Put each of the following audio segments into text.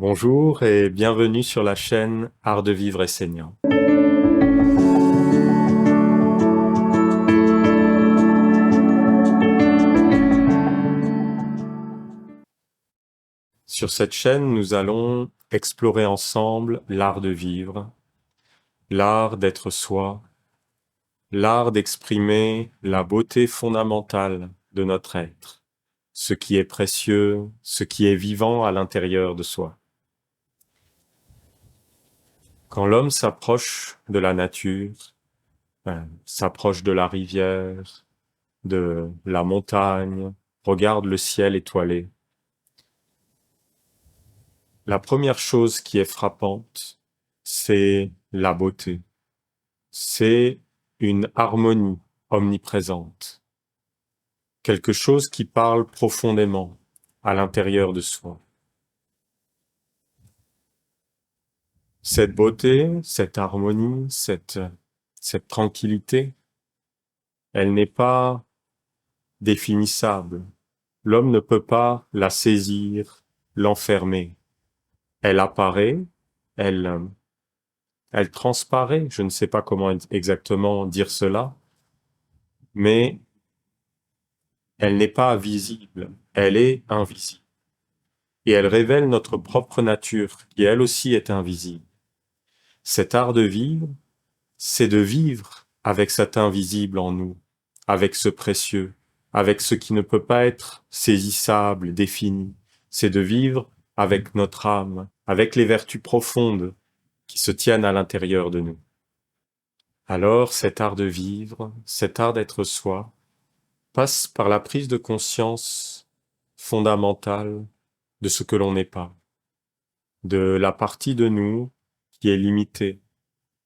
Bonjour et bienvenue sur la chaîne Art de vivre et saignant. Sur cette chaîne, nous allons explorer ensemble l'art de vivre, l'art d'être soi, l'art d'exprimer la beauté fondamentale de notre être, ce qui est précieux, ce qui est vivant à l'intérieur de soi. Quand l'homme s'approche de la nature, s'approche de la rivière, de la montagne, regarde le ciel étoilé, la première chose qui est frappante, c'est la beauté. C'est une harmonie omniprésente. Quelque chose qui parle profondément à l'intérieur de soi. Cette beauté, cette harmonie, cette tranquillité, elle n'est pas définissable. L'homme ne peut pas la saisir, l'enfermer. Elle apparaît, elle, elle transparaît, je ne sais pas comment exactement dire cela, mais elle n'est pas visible, elle est invisible. Et elle révèle notre propre nature, qui elle aussi est invisible. Cet art de vivre, c'est de vivre avec cet invisible en nous, avec ce précieux, avec ce qui ne peut pas être saisissable, défini. C'est de vivre avec notre âme, avec les vertus profondes qui se tiennent à l'intérieur de nous. Alors, cet art de vivre, cet art d'être soi, passe par la prise de conscience fondamentale de ce que l'on n'est pas, de la partie de nous qui est limitée,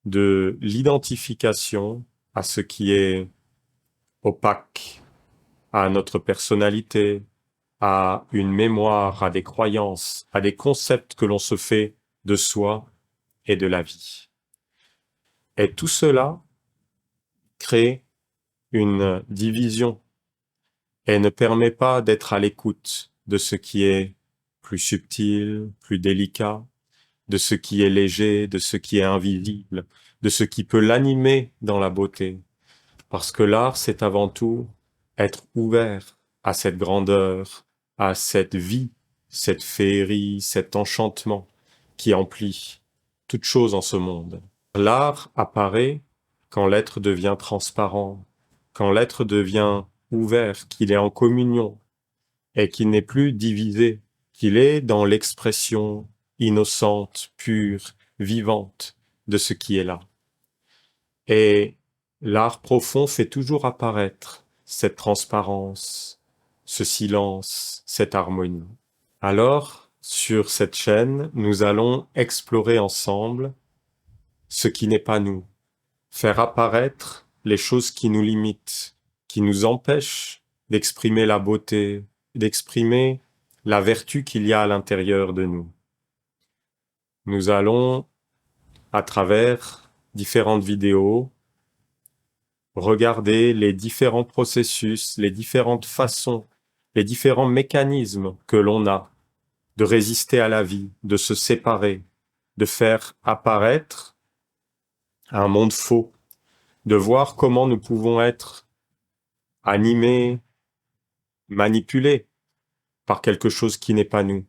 de l'identification à ce qui est opaque, à notre personnalité, à une mémoire, à des croyances, à des concepts que l'on se fait de soi et de la vie. Et tout cela crée une division et ne permet pas d'être à l'écoute de ce qui est plus subtil, plus délicat, de ce qui est léger, de ce qui est invisible, de ce qui peut l'animer dans la beauté. Parce que l'art, c'est avant tout être ouvert à cette grandeur, à cette vie, cette féerie, cet enchantement qui emplit toute chose en ce monde. L'art apparaît quand l'être devient transparent, quand l'être devient ouvert, qu'il est en communion et qu'il n'est plus divisé, qu'il est dans l'expression innocente, pure, vivante de ce qui est là. Et l'art profond fait toujours apparaître cette transparence, ce silence, cette harmonie. Alors, sur cette chaîne, nous allons explorer ensemble ce qui n'est pas nous, faire apparaître les choses qui nous limitent, qui nous empêchent d'exprimer la beauté, d'exprimer la vertu qu'il y a à l'intérieur de nous. Nous allons, à travers différentes vidéos, regarder les différents processus, les différentes façons, les différents mécanismes que l'on a de résister à la vie, de se séparer, de faire apparaître un monde faux, de voir comment nous pouvons être animés, manipulés par quelque chose qui n'est pas nous.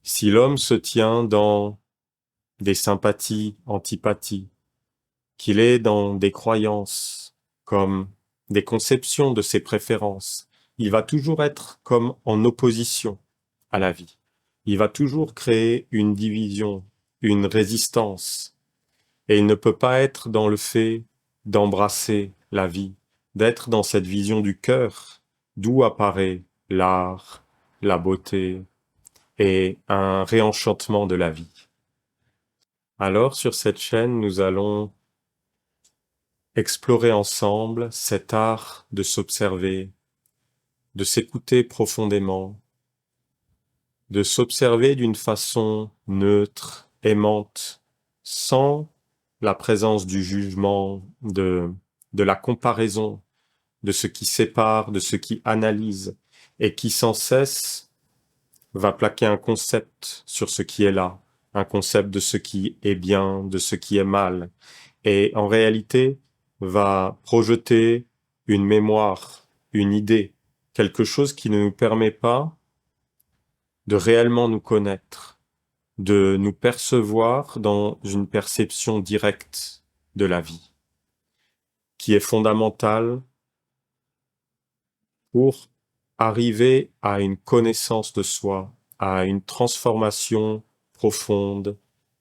Si l'homme se tient dans des sympathies, antipathies, qu'il est dans des croyances comme des conceptions de ses préférences, il va toujours être comme en opposition à la vie. Il va toujours créer une division, une résistance, et il ne peut pas être dans le fait d'embrasser la vie, d'être dans cette vision du cœur, d'où apparaît l'art, la beauté et un réenchantement de la vie. Alors, sur cette chaîne, nous allons explorer ensemble cet art de s'observer, de s'écouter profondément, de s'observer d'une façon neutre, aimante, sans la présence du jugement, de la comparaison, de ce qui sépare, de ce qui analyse, et qui sans cesse va plaquer un concept sur ce qui est là, un concept de ce qui est bien, de ce qui est mal, et en réalité va projeter une mémoire, une idée, quelque chose qui ne nous permet pas de réellement nous connaître, de nous percevoir dans une perception directe de la vie, qui est fondamentale pour arriver à une connaissance de soi, à une transformation profonde,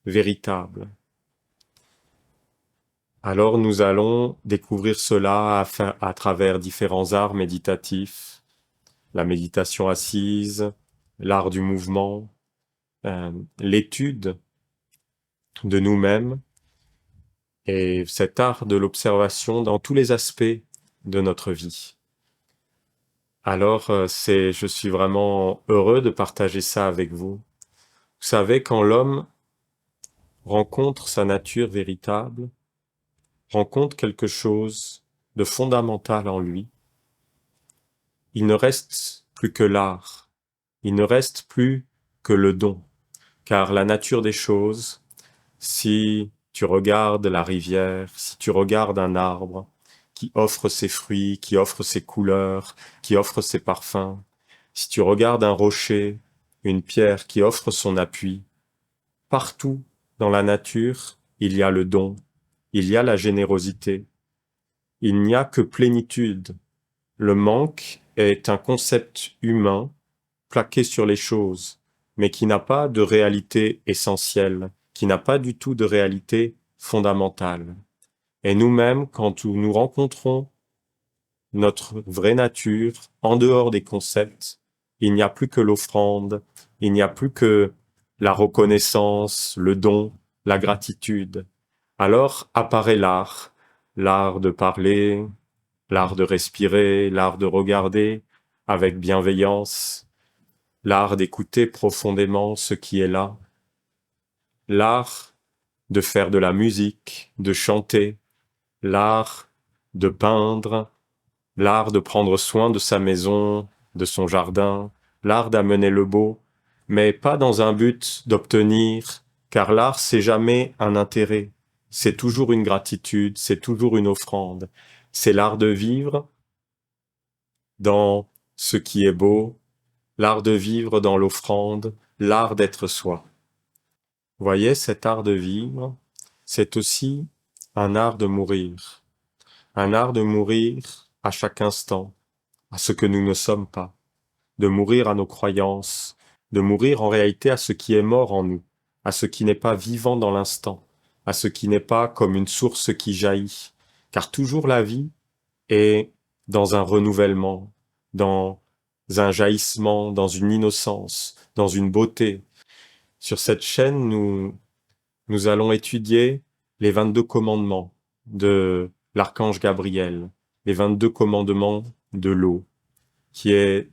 véritable. Alors nous allons découvrir cela à travers différents arts méditatifs, la méditation assise, l'art du mouvement, l'étude de nous-mêmes et cet art de l'observation dans tous les aspects de notre vie. Alors, je suis vraiment heureux de partager ça avec vous. Vous savez, quand l'homme rencontre sa nature véritable, rencontre quelque chose de fondamental en lui, il ne reste plus que l'art, il ne reste plus que le don, car la nature des choses, si tu regardes la rivière, si tu regardes un arbre qui offre ses fruits, qui offre ses couleurs, qui offre ses parfums, si tu regardes un rocher, une pierre qui offre son appui, partout dans la nature, il y a le don, il y a la générosité, il n'y a que plénitude. Le manque est un concept humain plaqué sur les choses, mais qui n'a pas de réalité essentielle, qui n'a pas du tout de réalité fondamentale. Et nous-mêmes, quand nous rencontrons notre vraie nature, en dehors des concepts, il n'y a plus que l'offrande, il n'y a plus que la reconnaissance, le don, la gratitude. Alors apparaît l'art, l'art de parler, l'art de respirer, l'art de regarder avec bienveillance, l'art d'écouter profondément ce qui est là, l'art de faire de la musique, de chanter, l'art de peindre, l'art de prendre soin de sa maison, de son jardin, l'art d'amener le beau, mais pas dans un but d'obtenir, car l'art c'est jamais un intérêt, c'est toujours une gratitude, c'est toujours une offrande, c'est l'art de vivre dans ce qui est beau, l'art de vivre dans l'offrande, l'art d'être soi. Voyez, cet art de vivre, c'est aussi un art de mourir. Un art de mourir à chaque instant, à ce que nous ne sommes pas. De mourir à nos croyances, de mourir en réalité à ce qui est mort en nous, à ce qui n'est pas vivant dans l'instant, à ce qui n'est pas comme une source qui jaillit. Car toujours la vie est dans un renouvellement, dans un jaillissement, dans une innocence, dans une beauté. Sur cette chaîne, nous allons étudier les 22 commandements de l'archange Gabriel, les 22 commandements de l'eau, qui est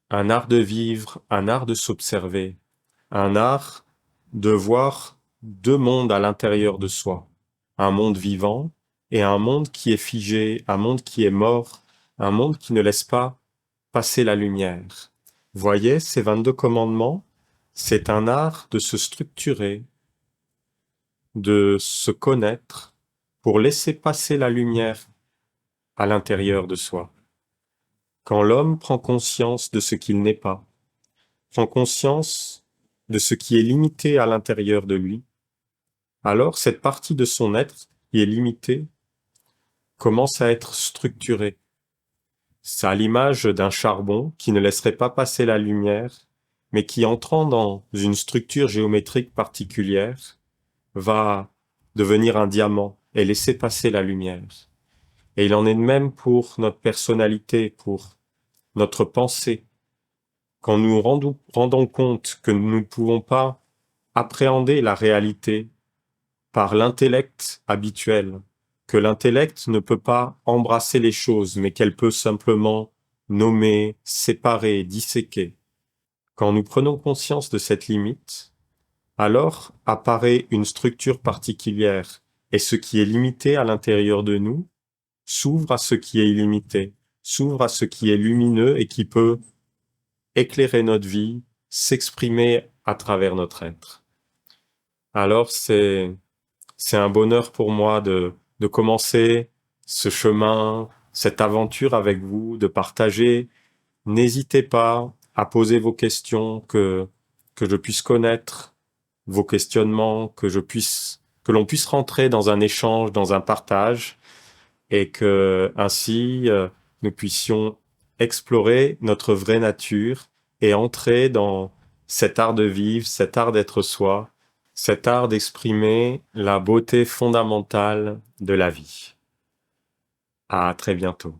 un art de vivre, un art de s'observer, un art de voir deux mondes à l'intérieur de soi, un monde vivant et un monde qui est figé, un monde qui est mort, un monde qui ne laisse pas passer la lumière. Voyez, ces 22 commandements, c'est un art de se structurer, de se connaître pour laisser passer la lumière à l'intérieur de soi. Quand l'homme prend conscience de ce qu'il n'est pas, prend conscience de ce qui est limité à l'intérieur de lui, alors cette partie de son être qui est limitée commence à être structurée. C'est à l'image d'un charbon qui ne laisserait pas passer la lumière, mais qui, entrant dans une structure géométrique particulière, va devenir un diamant et laisser passer la lumière. Et il en est de même pour notre personnalité, pour notre pensée. Quand nous rendons compte que nous ne pouvons pas appréhender la réalité par l'intellect habituel, que l'intellect ne peut pas embrasser les choses, mais qu'elle peut simplement nommer, séparer, disséquer. Quand nous prenons conscience de cette limite, alors apparaît une structure particulière, et ce qui est limité à l'intérieur de nous s'ouvre à ce qui est illimité, s'ouvre à ce qui est lumineux et qui peut éclairer notre vie, s'exprimer à travers notre être. Alors c'est un bonheur pour moi de commencer ce chemin, cette aventure avec vous, de partager. N'hésitez pas à poser vos questions, que je puisse connaître vos questionnements, que l'on puisse rentrer dans un échange, dans un partage, et que ainsi nous puissions explorer notre vraie nature et entrer dans cet art de vivre, cet art d'être soi, cet art d'exprimer la beauté fondamentale de la vie. À très bientôt.